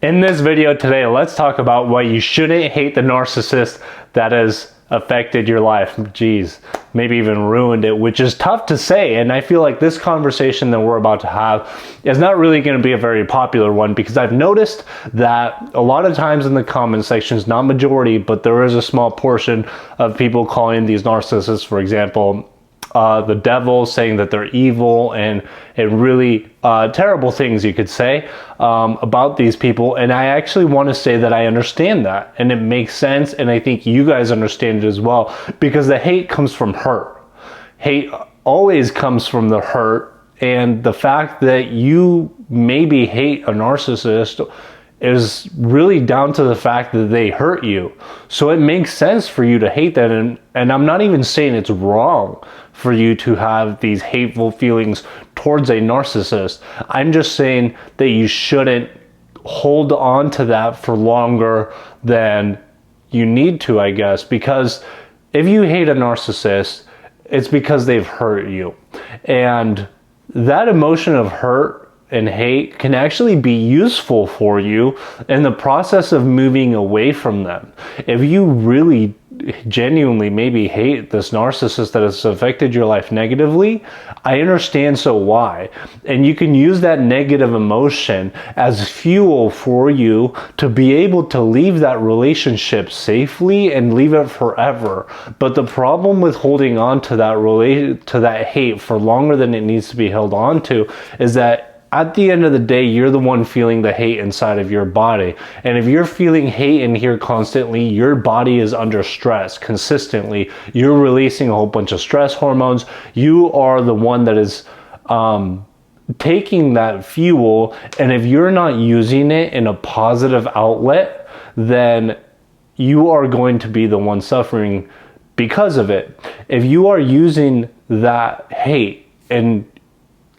In this video today, let's talk about why you shouldn't hate the narcissist that has affected your life. Geez, maybe even ruined it, which is tough to say. And I feel like this conversation that we're about to have is not really going to be a very popular one, because I've noticed that a lot of times in the comment sections, not majority, but there is a small portion of people calling these narcissists, for example, the devil, saying that they're evil and really terrible things, you could say, about these people. And I actually want to say that I understand that, and it makes sense, and I think you guys understand it as well, because the hate comes from hurt. Hate always comes from the hurt, and the fact that you maybe hate a narcissist is really down to the fact that they hurt you. So it makes sense for you to hate that, and I'm not even saying it's wrong for you to have these hateful feelings towards a narcissist. I'm just saying that you shouldn't hold on to that for longer than you need to, I guess, because if you hate a narcissist, it's because they've hurt you. And that emotion of hurt and hate can actually be useful for you in the process of moving away from them. If you really genuinely maybe hate this narcissist that has affected your life negatively, I understand so why. And you can use that negative emotion as fuel for you to be able to leave that relationship safely and leave it forever. But the problem with holding on to that hate for longer than it needs to be held on to is that at the end of the day, you're the one feeling the hate inside of your body. And if you're feeling hate in here constantly, your body is under stress consistently. You're releasing a whole bunch of stress hormones. You are the one that is taking that fuel. And if you're not using it in a positive outlet, then you are going to be the one suffering because of it. If you are using that hate and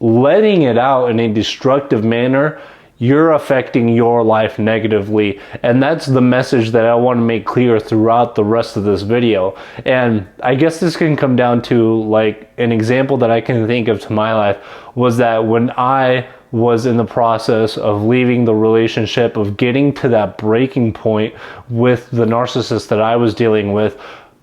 letting it out in a destructive manner, you're affecting your life negatively. And that's the message that I want to make clear throughout the rest of this video. And I guess this can come down to, like, an example that I can think of to my life was that when I was in the process of leaving the relationship, of getting to that breaking point with the narcissist that I was dealing with,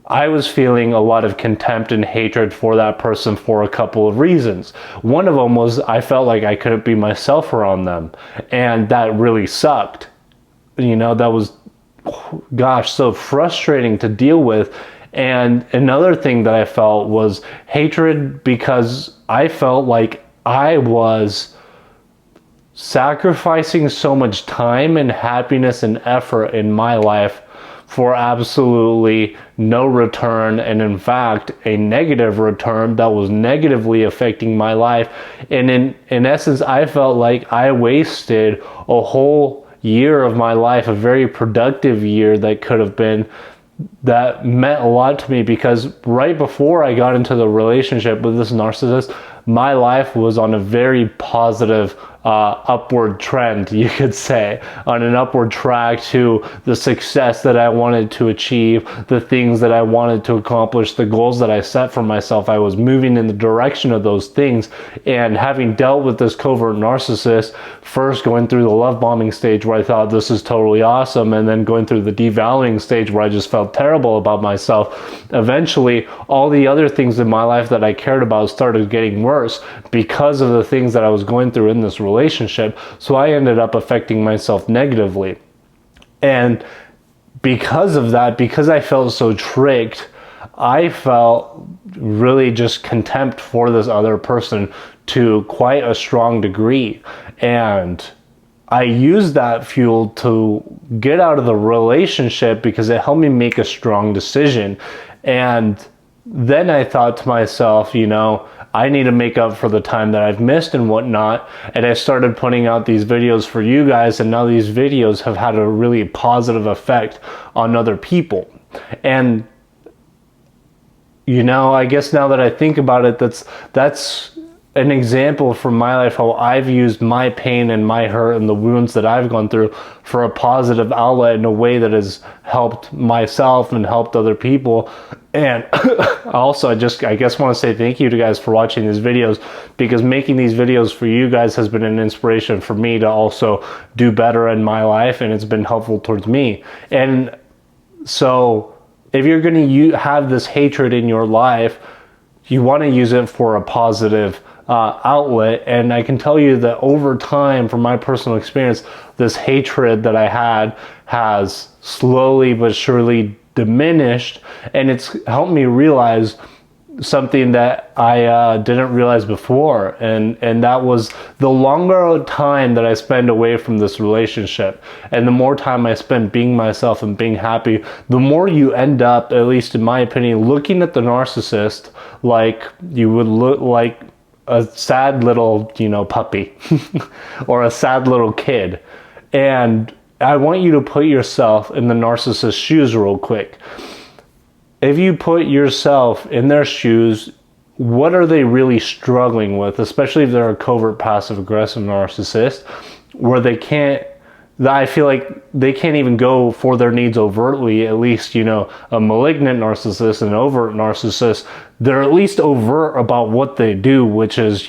I was feeling a lot of contempt and hatred for that person for a couple of reasons. One of them was I felt like I couldn't be myself around them, and that really sucked. You know, that was, gosh, so frustrating to deal with. And another thing that I felt was hatred because I felt like I was sacrificing so much time and happiness and effort in my life for absolutely no return, and in fact a negative return that was negatively affecting my life. And in essence, I felt like I wasted a whole year of my life, a very productive year that could have been, that meant a lot to me, because right before I got into the relationship with this narcissist, my life was on a very positive upward trend, you could say, on an upward track to the success that I wanted to achieve, the things that I wanted to accomplish, the goals that I set for myself. I was moving in the direction of those things. And having dealt with this covert narcissist, first going through the love bombing stage where I thought this is totally awesome, and then going through the devaluing stage where I just felt terrible about myself, eventually all the other things in my life that I cared about started getting worse because of the things that I was going through in this relationship. So I ended up affecting myself negatively. And because of that, because I felt so tricked, I felt really just contempt for this other person to quite a strong degree. And I used that fuel to get out of the relationship because it helped me make a strong decision. And then I thought to myself, you know, I need to make up for the time that I've missed and whatnot. And I started putting out these videos for you guys, and now these videos have had a really positive effect on other people. And, you know, I guess now that I think about it, that's an example from my life how I've used my pain and my hurt and the wounds that I've gone through for a positive outlet in a way that has helped myself and helped other people. And also, I guess want to say thank you to guys for watching these videos, because making these videos for you guys has been an inspiration for me to also do better in my life, and it's been helpful towards me. And so if you're going to have this hatred in your life, you want to use it for a positive outlet. And I can tell you that over time, from my personal experience, this hatred that I had has slowly but surely diminished, and it's helped me realize something that I didn't realize before, and that was the longer time that I spend away from this relationship, and the more time I spend being myself and being happy, the more you end up, at least in my opinion, looking at the narcissist like you would look like a sad little, puppy or a sad little kid. And I want you to put yourself in the narcissist's shoes real quick. If you put yourself in their shoes, what are they really struggling with, especially if they're a covert passive-aggressive narcissist, where I feel like they can't even go for their needs overtly. At least, a malignant narcissist, an overt narcissist, they're at least overt about what they do, which is,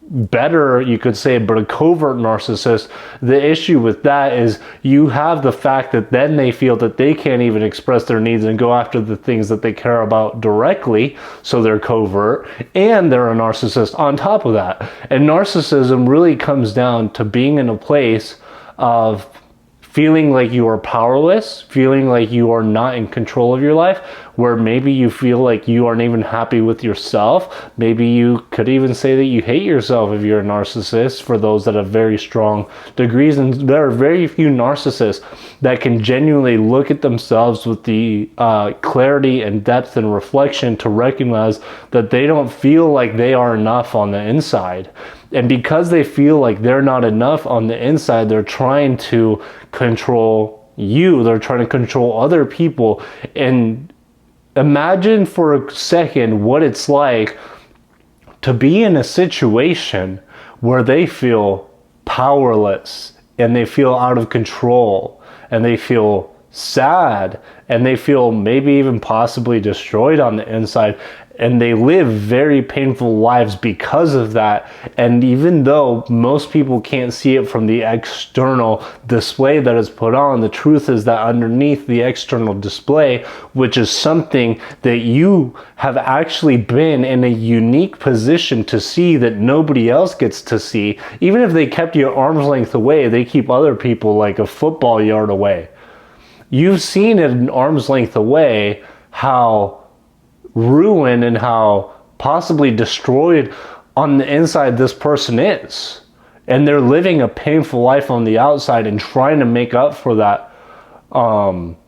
better, you could say. But a covert narcissist, the issue with that is you have the fact that then they feel that they can't even express their needs and go after the things that they care about directly, so they're covert, and they're a narcissist on top of that. And narcissism really comes down to being in a place of feeling like you are powerless, feeling like you are not in control of your life, where maybe you feel like you aren't even happy with yourself. Maybe you could even say that you hate yourself if you're a narcissist, for those that have very strong degrees. And there are very few narcissists that can genuinely look at themselves with the clarity and depth and reflection to recognize that they don't feel like they are enough on the inside. And because they feel like they're not enough on the inside, they're trying to control you. They're trying to control other people. And imagine for a second what it's like to be in a situation where they feel powerless, and they feel out of control, and they feel sad, and they feel maybe even possibly destroyed on the inside, and they live very painful lives because of that. And even though most people can't see it from the external display that is put on, the truth is that underneath the external display, which is something that you have actually been in a unique position to see that nobody else gets to see, even if they kept you arm's length away, they keep other people like a football yard away. You've seen it an arm's length away how ruined and how possibly destroyed on the inside this person is. And they're living a painful life on the outside and trying to make up for that.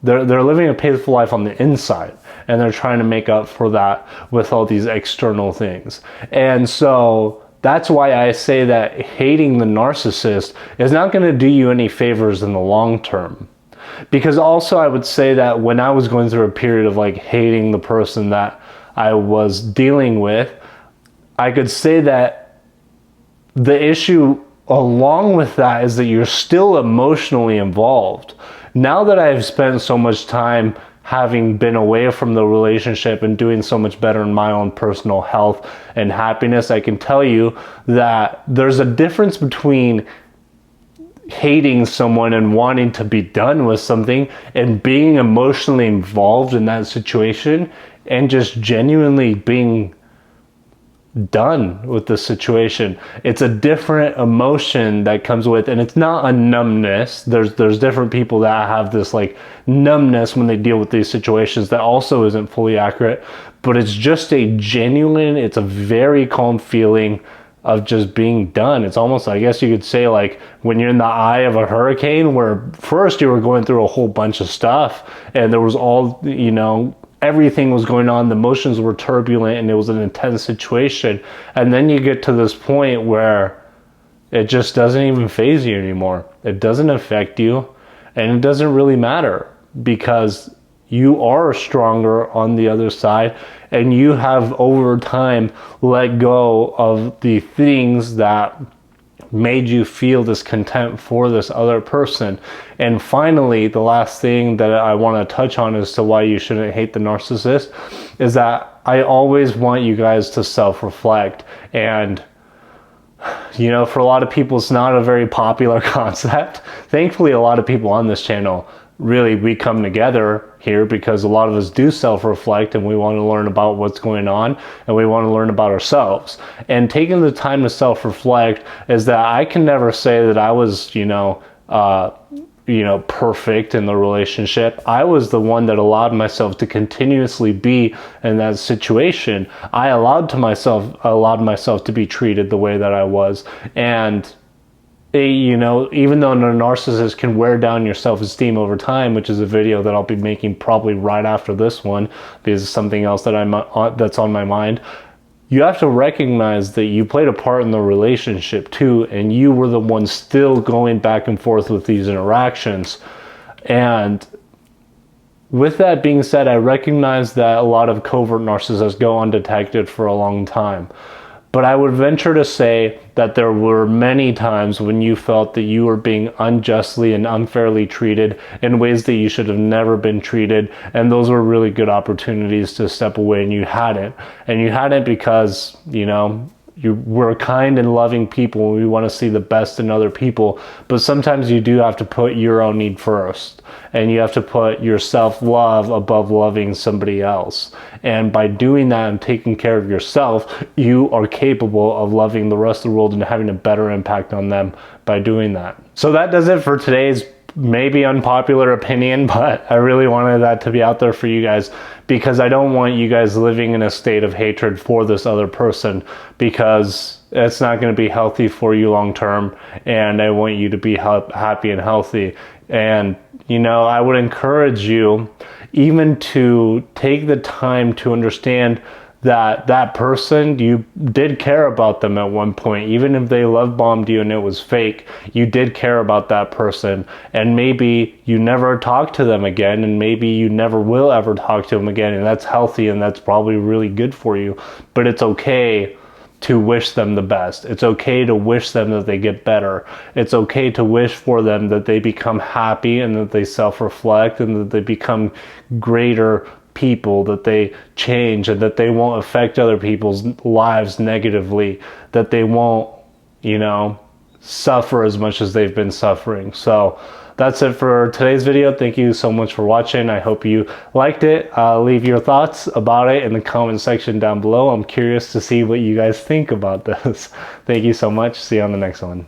They're living a painful life on the inside, and they're trying to make up for that with all these external things. And so that's why I say that hating the narcissist is not going to do you any favors in the long term. Because also I would say that when I was going through a period of like hating the person that I was dealing with, I could say that the issue along with that is that you're still emotionally involved. Now that I've spent so much time having been away from the relationship and doing so much better in my own personal health and happiness, I can tell you that there's a difference between hating someone and wanting to be done with something and being emotionally involved in that situation and just genuinely being done with the situation. It's a different emotion that comes with, and it's not a numbness. There's different people that have this like numbness when they deal with these situations that also isn't fully accurate, but it's just a genuine, it's a very calm feeling of just being done. It's almost, I guess you could say, like when you're in the eye of a hurricane, where first you were going through a whole bunch of stuff and there was all, everything was going on, the emotions were turbulent, and it was an intense situation. And then you get to this point where it just doesn't even faze you anymore. It doesn't affect you, and it doesn't really matter, because you are stronger on the other side, and you have over time let go of the things that made you feel this contempt for this other person. And finally, the last thing that I want to touch on as to why you shouldn't hate the narcissist is that I always want you guys to self-reflect. And you know, for a lot of people, it's not a very popular concept. Thankfully, a lot of people on this channel, really, we come together here because a lot of us do self-reflect, and we want to learn about what's going on, and we want to learn about ourselves. And taking the time to self-reflect is that I can never say that I was, perfect in the relationship. I was the one that allowed myself to continuously be in that situation. I allowed myself to be treated the way that I was. And even though a narcissist can wear down your self-esteem over time, which is a video that I'll be making probably right after this one, because it's something else that that's on my mind, you have to recognize that you played a part in the relationship too, and you were the one still going back and forth with these interactions. And with that being said, I recognize that a lot of covert narcissists go undetected for a long time. But I would venture to say that there were many times when you felt that you were being unjustly and unfairly treated in ways that you should have never been treated. And those were really good opportunities to step away, and you hadn't. And you hadn't because, we're kind and loving people, and we want to see the best in other people. But sometimes you do have to put your own need first, and you have to put your self-love above loving somebody else. And by doing that and taking care of yourself, you are capable of loving the rest of the world and having a better impact on them by doing that. So that does it for today's maybe unpopular opinion, but I really wanted that to be out there for you guys, because I don't want you guys living in a state of hatred for this other person, because it's not going to be healthy for you long term, and I want you to be happy and healthy. And I would encourage you even to take the time to understand that that person, you did care about them at one point. Even if they love bombed you and it was fake, you did care about that person. And maybe you never talk to them again, and maybe you never will ever talk to them again. And that's healthy, and that's probably really good for you. But it's okay to wish them the best. It's okay to wish them that they get better. It's okay to wish for them that they become happy, and that they self-reflect, and that they become greater people, that they change, and that they won't affect other people's lives negatively, that they won't, suffer as much as they've been suffering. So that's it for today's video. Thank you so much for watching. I hope you liked it. Leave your thoughts about it in the comment section down below. I'm curious to see what you guys think about this. Thank you so much. See you on the next one.